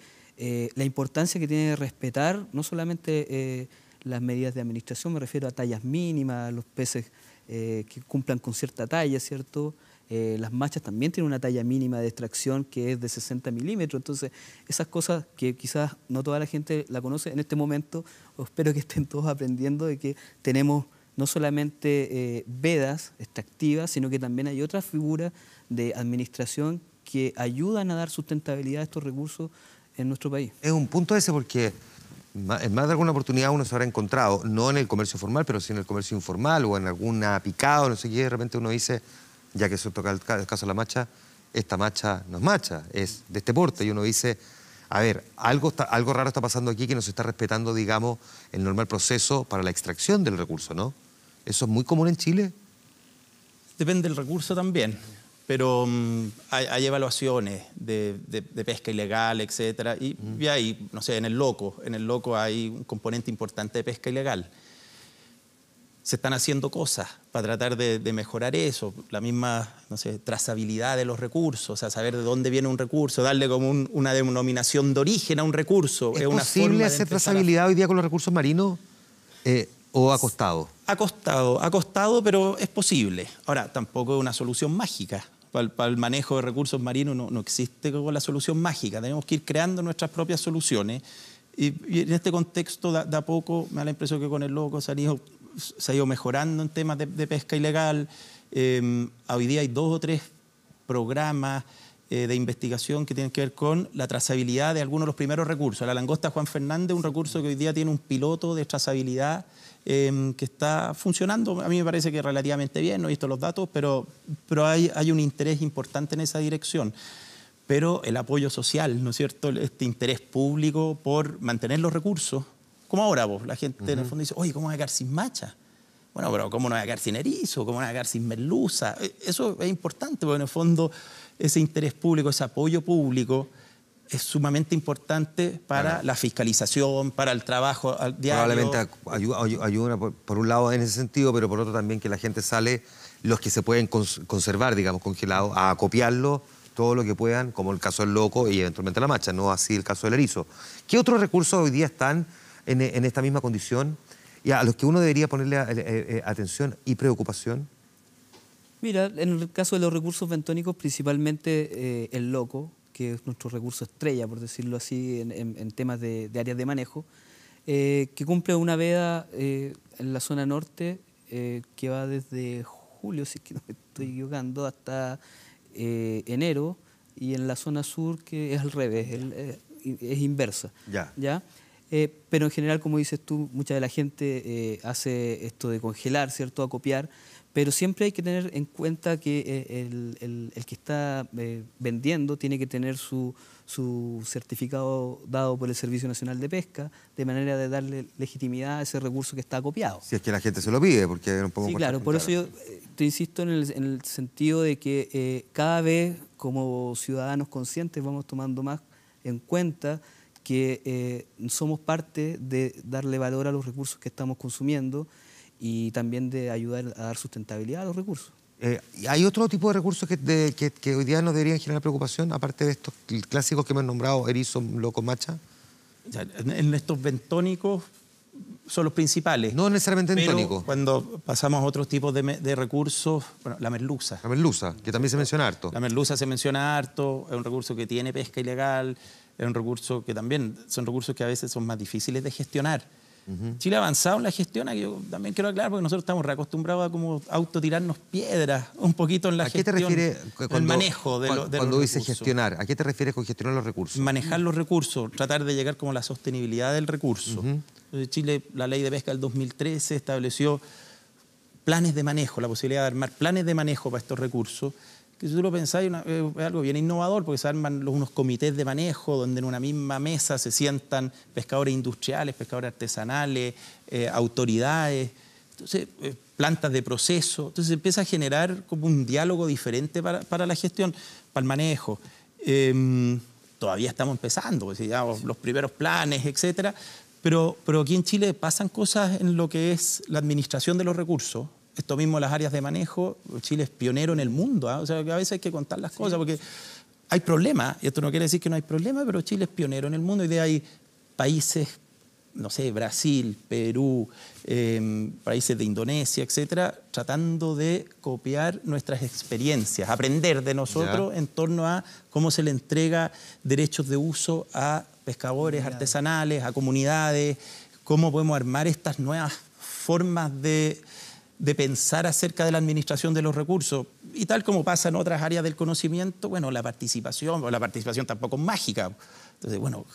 la importancia que tiene de respetar no solamente las medidas de administración, me refiero a tallas mínimas, los peces que cumplan con cierta talla, ¿cierto? Las machas también tienen una talla mínima de extracción que es de 60 milímetros. Entonces, esas cosas que quizás no toda la gente la conoce en este momento, espero que estén todos aprendiendo de que tenemos no solamente vedas extractivas, sino que también hay otras figuras de administración que ayudan a dar sustentabilidad a estos recursos en nuestro país. Es un punto ese porque en más de alguna oportunidad uno se habrá encontrado, no en el comercio formal, pero sí en el comercio informal o en alguna picada o no sé qué, de repente uno dice, ya que eso toca el caso de la macha, esta macha no es macha, es de este porte. Y uno dice, a ver, algo raro está pasando aquí que no se está respetando, digamos, el normal proceso para la extracción del recurso, ¿no? ¿Eso es muy común en Chile? Depende del recurso también, pero hay evaluaciones de pesca ilegal, etcétera, y hay, no sé, en el Loco hay un componente importante de pesca ilegal. Se están haciendo cosas para tratar de mejorar eso, la misma, no sé, trazabilidad de los recursos, o sea, saber de dónde viene un recurso, darle como una denominación de origen a un recurso. ¿Es posible hacer trazabilidad hoy día con los recursos marinos o ha costado? Ha costado, pero es posible. Ahora, tampoco es una solución mágica. Para el manejo de recursos marinos no existe como la solución mágica. Tenemos que ir creando nuestras propias soluciones. Y en este contexto, de a poco, me da la impresión que con el Loco se ha ido mejorando en temas de pesca ilegal. Hoy día hay 2 o 3 programas de investigación que tienen que ver con la trazabilidad de algunos de los primeros recursos. La langosta Juan Fernández, un recurso que hoy día tiene un piloto de trazabilidad que está funcionando. A mí me parece que relativamente bien, no he visto los datos, pero hay un interés importante en esa dirección. Pero el apoyo social, ¿no es cierto?, este interés público por mantener los recursos, como ahora vos, la gente en el fondo dice, oye, ¿cómo voy a quedar sin macha? Bueno, pero ¿cómo no voy a quedar sin erizo? ¿Cómo no voy a quedar sin merluza? Eso es importante, porque en el fondo ese interés público, ese apoyo público es sumamente importante para la fiscalización, para el trabajo diario. Probablemente ayuda por un lado en ese sentido, pero por otro también que la gente sale, los que se pueden conservar, digamos, congelados, a copiarlo todo lo que puedan, como el caso del Loco y eventualmente la macha, no así el caso del erizo. ¿Qué otros recursos hoy día están en esta misma condición y a los que uno debería ponerle atención y preocupación? Mira, en el caso de los recursos bentónicos, principalmente el Loco, que es nuestro recurso estrella, por decirlo así, en temas de áreas de manejo, que cumple una veda en la zona norte que va desde julio, si es que no me estoy equivocando, hasta enero, y en la zona sur que es al revés, es inversa. ¿Ya? Pero en general, como dices tú, mucha de la gente hace esto de congelar, ¿cierto?, acopiar, pero siempre hay que tener en cuenta que el que está vendiendo tiene que tener su certificado dado por el Servicio Nacional de Pesca, de manera de darle legitimidad a ese recurso que está acopiado. Si es que la gente se lo pide, porque no podemos... Sí, claro, por eso yo te insisto en el sentido de que cada vez como ciudadanos conscientes vamos tomando más en cuenta que somos parte de darle valor a los recursos que estamos consumiendo y también de ayudar a dar sustentabilidad a los recursos. ¿Hay otro tipo de recursos que hoy día nos deberían generar preocupación, aparte de estos clásicos que hemos nombrado, erizo, loco, macha? En estos bentónicos son los principales. No necesariamente bentónicos. Cuando pasamos a otros tipos de recursos, bueno, la merluza. La merluza, que también se menciona harto. La merluza se menciona harto, es un recurso que tiene pesca ilegal, es un recurso que también son recursos que a veces son más difíciles de gestionar. Chile ha avanzado en la gestión, que yo también quiero aclarar, porque nosotros estamos reacostumbrados a como autotirarnos piedras un poquito en la gestión. ¿A qué te refieres el manejo de los cuando dices gestionar? ¿A qué te refieres con gestionar los recursos? Manejar los recursos, tratar de llegar como a la sostenibilidad del recurso. Entonces, Chile, la ley de pesca del 2013 estableció planes de manejo, la posibilidad de armar planes de manejo para estos recursos, que si tú lo pensáis es algo bien innovador, porque se arman unos comités de manejo donde en una misma mesa se sientan pescadores industriales, pescadores artesanales, autoridades, entonces, plantas de proceso. Entonces se empieza a generar como un diálogo diferente para la gestión, para el manejo. Todavía estamos empezando, pues, ya, los primeros planes, etcétera, pero aquí en Chile pasan cosas en lo que es la administración de los recursos. Esto mismo, las áreas de manejo, Chile es pionero en el mundo, ¿eh? O sea, que a veces hay que contar las cosas, porque hay problemas, y esto no quiere decir que no hay problemas, pero Chile es pionero en el mundo, y de hay países no sé, Brasil, Perú, países de Indonesia, etcétera, tratando de copiar nuestras experiencias, aprender de nosotros en torno a cómo se le entrega derechos de uso a pescadores artesanales, a comunidades, cómo podemos armar estas nuevas formas de pensar acerca de la administración de los recursos. Y tal como pasa en otras áreas del conocimiento, bueno, la participación tampoco es mágica. Entonces, bueno,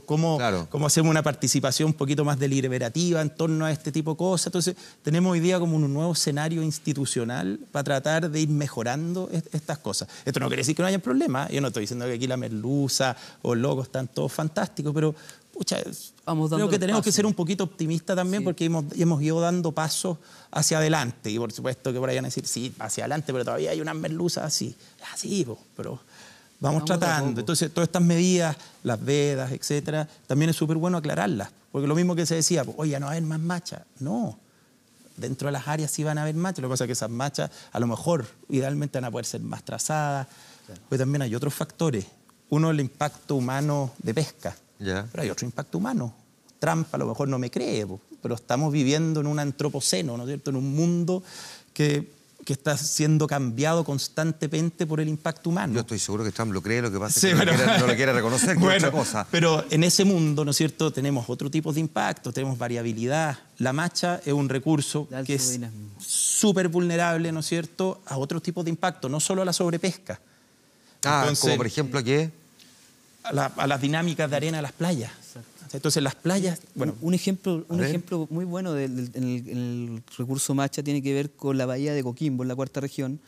¿cómo hacemos una participación un poquito más deliberativa en torno a este tipo de cosas? Entonces, tenemos hoy día como un nuevo escenario institucional para tratar de ir mejorando estas cosas. Esto no quiere decir que no haya problemas. Yo no estoy diciendo que aquí la merluza o el loco están todos fantásticos, pero creo que tenemos que ser un poquito optimistas también, porque hemos ido dando pasos hacia adelante. Y por supuesto que por ahí van a decir, sí, hacia adelante, pero todavía hay unas merluzas así. Así, pero vamos tratando. Entonces, todas estas medidas, las vedas, etcétera, también es súper bueno aclararlas. Porque lo mismo que se decía, oye, no va a haber más machas. No. Dentro de las áreas sí van a haber machas. Lo que pasa es que esas machas, a lo mejor, idealmente van a poder ser más trazadas. Pero también hay otros factores. Uno, el impacto humano de pesca. Pero hay otro impacto humano. Trump a lo mejor no me cree, pero estamos viviendo en un antropoceno, ¿no es cierto? En un mundo que está siendo cambiado constantemente por el impacto humano. Yo estoy seguro que Trump lo cree, lo que pasa es que no lo quiere reconocer, que es otra cosa. Pero en ese mundo, ¿no es cierto?, tenemos otro tipo de impacto, tenemos variabilidad. La macha es un recurso que es súper vulnerable, ¿no es cierto?, a otros tipos de impacto, no solo a la sobrepesca. Entonces, como por ejemplo, ¿qué? A las dinámicas de arena de las playas. Entonces las playas... Bueno, un ejemplo muy bueno en el recurso macha tiene que ver con la bahía de Coquimbo, en la cuarta región,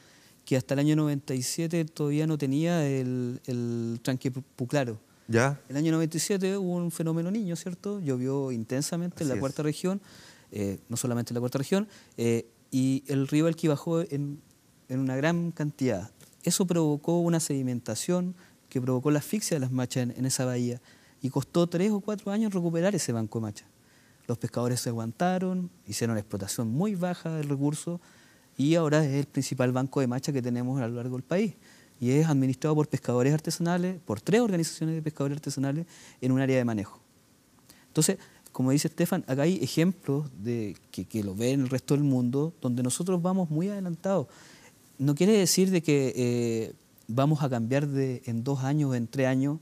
que hasta el año 97 todavía no tenía el tranque puclaro. ¿Ya? En el año 97 hubo un fenómeno niño, ¿cierto? Llovió intensamente en la cuarta región, no solamente en la cuarta región, y el río Elqui bajó en una gran cantidad. Eso provocó una sedimentación que provocó la asfixia de las machas en esa bahía. Y costó 3 o 4 años recuperar ese banco de machas. Los pescadores se aguantaron, hicieron una explotación muy baja del recurso y ahora es el principal banco de machas que tenemos a lo largo del país. Y es administrado por pescadores artesanales, por 3 organizaciones de pescadores artesanales en un área de manejo. Entonces, como dice Estefan, acá hay ejemplos de que lo ven el resto del mundo, donde nosotros vamos muy adelantados. No quiere decir de que vamos a cambiar en 2 años o en 3 años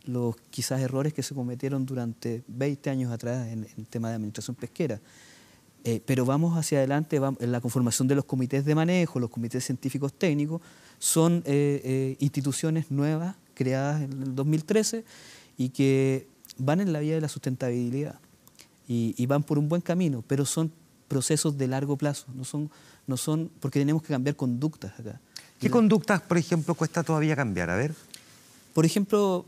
los quizás errores que se cometieron durante 20 años atrás en el tema de administración pesquera. Pero vamos hacia adelante, en la conformación de los comités de manejo, los comités científicos técnicos, son instituciones nuevas creadas en el 2013 y que van en la vía de la sustentabilidad y van por un buen camino, pero son procesos de largo plazo, no son porque tenemos que cambiar conductas acá. ¿Qué conductas, por ejemplo, cuesta todavía cambiar? A ver. Por ejemplo,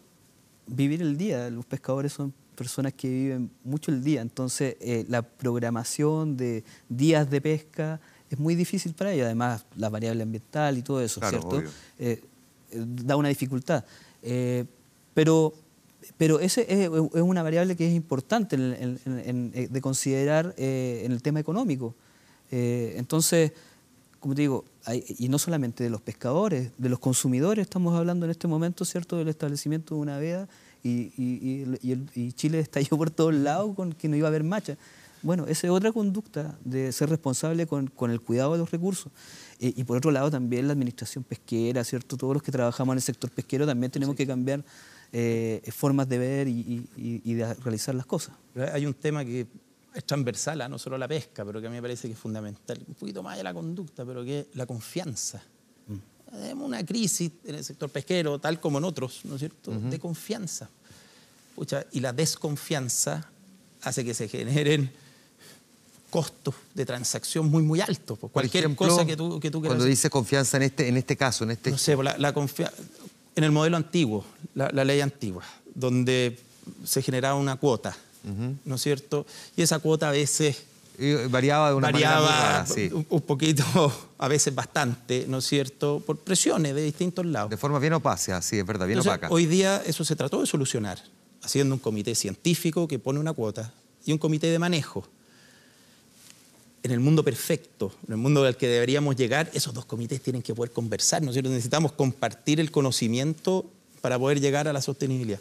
vivir el día. Los pescadores son personas que viven mucho el día, entonces la programación de días de pesca es muy difícil para ellos. Además, la variable ambiental y todo eso, claro, ¿cierto? Da una dificultad. Pero ese es una variable que es importante de considerar en el tema económico. Entonces, como te digo, y no solamente de los pescadores, de los consumidores, estamos hablando en este momento, ¿cierto?, del establecimiento de una veda y Chile estalló por todos lados con que no iba a haber macha. Bueno, esa es otra conducta de ser responsable con el cuidado de los recursos. Y por otro lado también la administración pesquera, ¿cierto? Todos los que trabajamos en el sector pesquero también tenemos que cambiar formas de ver y de realizar las cosas. Hay un tema que es transversal, no solo la pesca, pero que a mí me parece que es fundamental, un poquito más de la conducta, pero que es la confianza. Tenemos una crisis en el sector pesquero, tal como en otros, ¿no es cierto?, de confianza. Y la desconfianza hace que se generen costos de transacción muy, muy altos. Cualquier cosa que tú quieras. Cuando dice confianza en este caso, no sé, en el modelo antiguo, la ley antigua, donde se generaba una cuota, ¿no es cierto? Y esa cuota a veces variaba de una manera muy rara, sí. un poquito, a veces bastante, ¿no es cierto?, por presiones de distintos lados. De forma bien opaca, sí, es verdad, bien Entonces, opaca. Hoy día eso se trató de solucionar, haciendo un comité científico que pone una cuota y un comité de manejo. En el mundo perfecto, en el mundo al que deberíamos llegar, esos 2 comités tienen que poder conversar, ¿no es cierto? Necesitamos compartir el conocimiento para poder llegar a la sostenibilidad.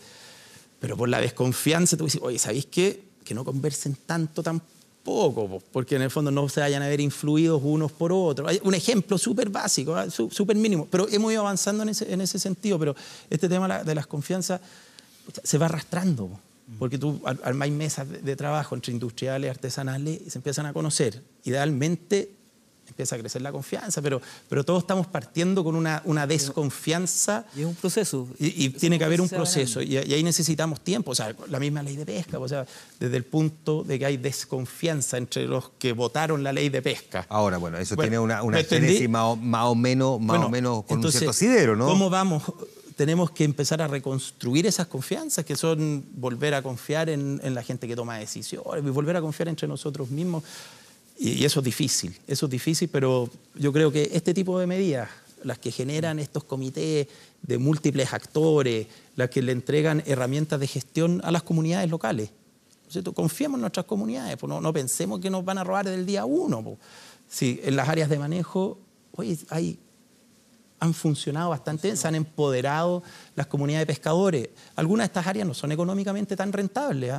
Pero por la desconfianza tú dices, oye, ¿sabéis qué? que no conversen tanto tampoco, porque en el fondo no se vayan a ver influidos unos por otros. Hay un ejemplo súper básico, súper mínimo, pero hemos ido avanzando en ese sentido, pero este tema de las confianzas se va arrastrando, porque tú armáis mesas de trabajo entre industriales, artesanales, y se empiezan a conocer. Idealmente empieza a crecer la confianza, pero todos estamos partiendo con una desconfianza. Y es un proceso. Y tiene que haber un proceso, y ahí necesitamos tiempo. O sea, la misma ley de pesca, o sea, desde el punto de que hay desconfianza entre los que votaron la ley de pesca. Ahora, bueno, eso tiene una génesis más o menos con un cierto asidero, ¿no? ¿Cómo vamos? Tenemos que empezar a reconstruir esas confianzas, que son volver a confiar en la gente que toma decisiones, volver a confiar entre nosotros mismos. Y eso es difícil, pero yo creo que este tipo de medidas, las que generan estos comités de múltiples actores, las que le entregan herramientas de gestión a las comunidades locales. ¿Cierto? Confiemos en nuestras comunidades, pues no pensemos que nos van a robar del día 1. Pues. Sí, en las áreas de manejo, oye, han funcionado bastante bien, se han empoderado las comunidades de pescadores. Algunas de estas áreas no son económicamente tan rentables,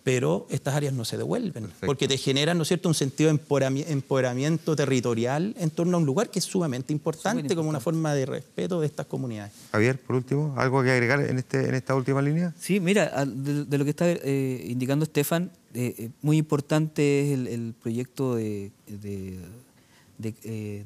pero estas áreas no se devuelven, porque te generan, ¿no es cierto?, un sentido de empoderamiento territorial en torno a un lugar que es sumamente importante como una forma de respeto de estas comunidades. Javier, por último, ¿algo que agregar en esta última línea? Sí, mira, de lo que está indicando Estefan, muy importante es el proyecto de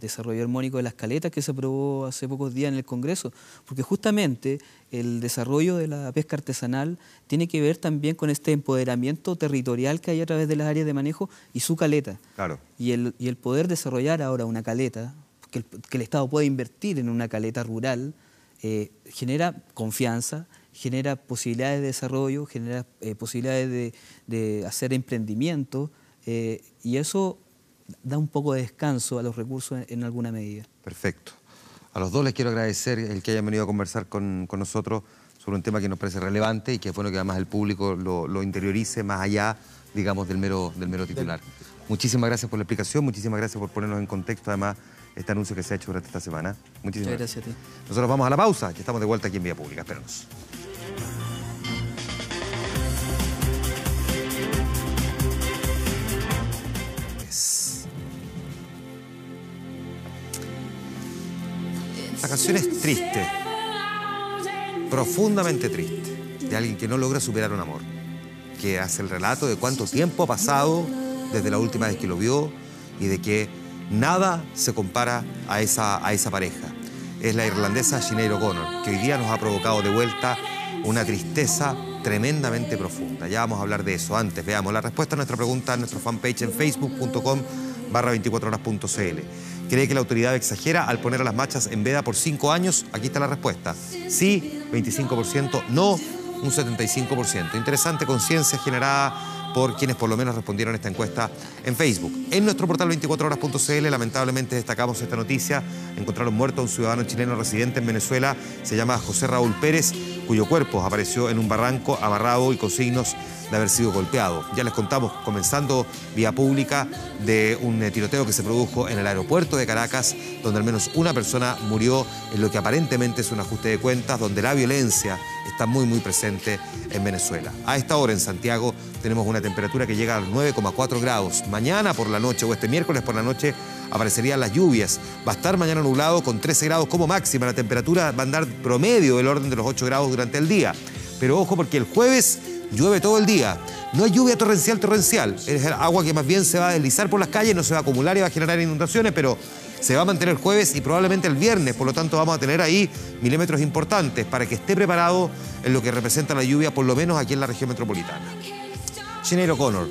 desarrollo armónico de las caletas que se aprobó hace pocos días en el Congreso, porque justamente el desarrollo de la pesca artesanal tiene que ver también con este empoderamiento territorial que hay a través de las áreas de manejo y su caleta. Claro. Y el poder desarrollar ahora una caleta, que el Estado pueda invertir en una caleta rural, genera confianza, genera posibilidades de desarrollo, genera posibilidades de hacer emprendimiento, y eso da un poco de descanso a los recursos en alguna medida. Perfecto. A los dos les quiero agradecer el que hayan venido a conversar con nosotros sobre un tema que nos parece relevante y que es bueno que además el público lo interiorice más allá, digamos, del mero titular. Muchísimas gracias por la explicación, muchísimas gracias por ponernos en contexto además este anuncio que se ha hecho durante esta semana. Muchísimas gracias a ti. Nosotros vamos a la pausa, que estamos de vuelta aquí en Vía Pública. Espéranos. La canción es triste, profundamente triste, de alguien que no logra superar un amor, que hace el relato de cuánto tiempo ha pasado desde la última vez que lo vio y de que nada se compara a esa pareja. Es la irlandesa Sinéad O'Connor, que hoy día nos ha provocado de vuelta una tristeza tremendamente profunda. Ya vamos a hablar de eso. Antes, veamos la respuesta a nuestra pregunta en nuestro fanpage en facebook.com/24horas.cl. ¿Cree que la autoridad exagera al poner a las machas en veda por 5 años? Aquí está la respuesta. Sí, 25%, no, un 75%. Interesante conciencia generada por quienes por lo menos respondieron a esta encuesta en Facebook. En nuestro portal 24horas.cl lamentablemente destacamos esta noticia. Encontraron muerto a un ciudadano chileno residente en Venezuela. Se llama José Raúl Pérez, cuyo cuerpo apareció en un barranco amarrado y con signos de haber sido golpeado. Ya les contamos, comenzando Vía Pública, de un tiroteo que se produjo en el aeropuerto de Caracas, donde al menos una persona murió en lo que aparentemente es un ajuste de cuentas, donde la violencia está muy, muy presente en Venezuela. A esta hora en Santiago tenemos una temperatura que llega a los 9,4 grados. Mañana por la noche o este miércoles por la noche aparecerían las lluvias. Va a estar mañana nublado con 13 grados como máxima. La temperatura va a andar promedio del orden de los 8 grados durante el día. Pero ojo, porque el jueves llueve todo el día. No hay lluvia torrencial. Es agua que más bien se va a deslizar por las calles, no se va a acumular y va a generar inundaciones, pero se va a mantener el jueves y probablemente el viernes. Por lo tanto, vamos a tener ahí milímetros importantes para que esté preparado en lo que representa la lluvia, por lo menos aquí en la región metropolitana. Sinéad O'Connor,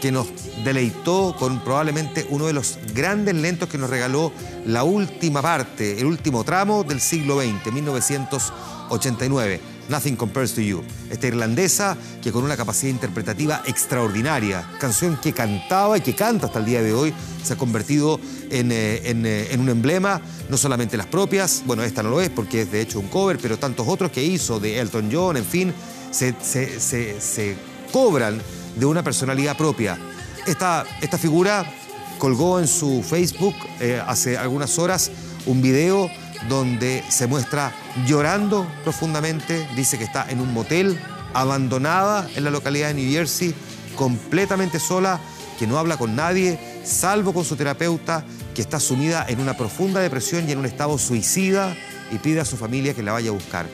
que nos deleitó con probablemente uno de los grandes lentos que nos regaló la última parte, el último tramo del siglo XX, 1989. Nothing Compares to You. Esta irlandesa que con una capacidad interpretativa extraordinaria, canción que cantaba y que canta hasta el día de hoy, se ha convertido en un emblema, no solamente las propias, bueno, esta no lo es porque es de hecho un cover, pero tantos otros que hizo, de Elton John, en fin, se cobran de una personalidad propia. Esta figura colgó en su Facebook hace algunas horas un video donde se muestra llorando profundamente, dice que está en un motel abandonada en la localidad de New Jersey, completamente sola, que no habla con nadie, salvo con su terapeuta, que está sumida en una profunda depresión y en un estado suicida, y pide a su familia que la vaya a buscar.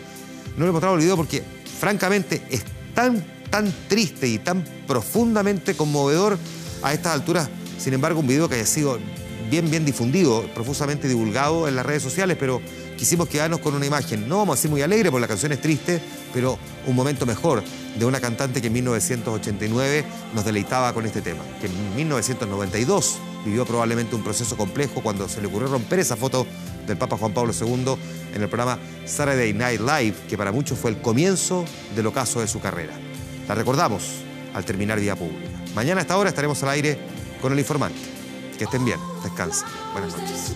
No le he mostrado el video porque, francamente, es tan triste y tan profundamente conmovedor a estas alturas. Sin embargo, un video que haya sido bien difundido, profusamente divulgado en las redes sociales, pero quisimos quedarnos con una imagen, no vamos a decir muy alegre porque la canción es triste, pero un momento mejor de una cantante que en 1989 nos deleitaba con este tema, que en 1992 vivió probablemente un proceso complejo cuando se le ocurrió romper esa foto del Papa Juan Pablo II en el programa Saturday Night Live, que para muchos fue el comienzo del ocaso de su carrera. La recordamos al terminar Vía Pública. Mañana a esta hora estaremos al aire con El Informante. Que estén bien, descansen. Buenas noches.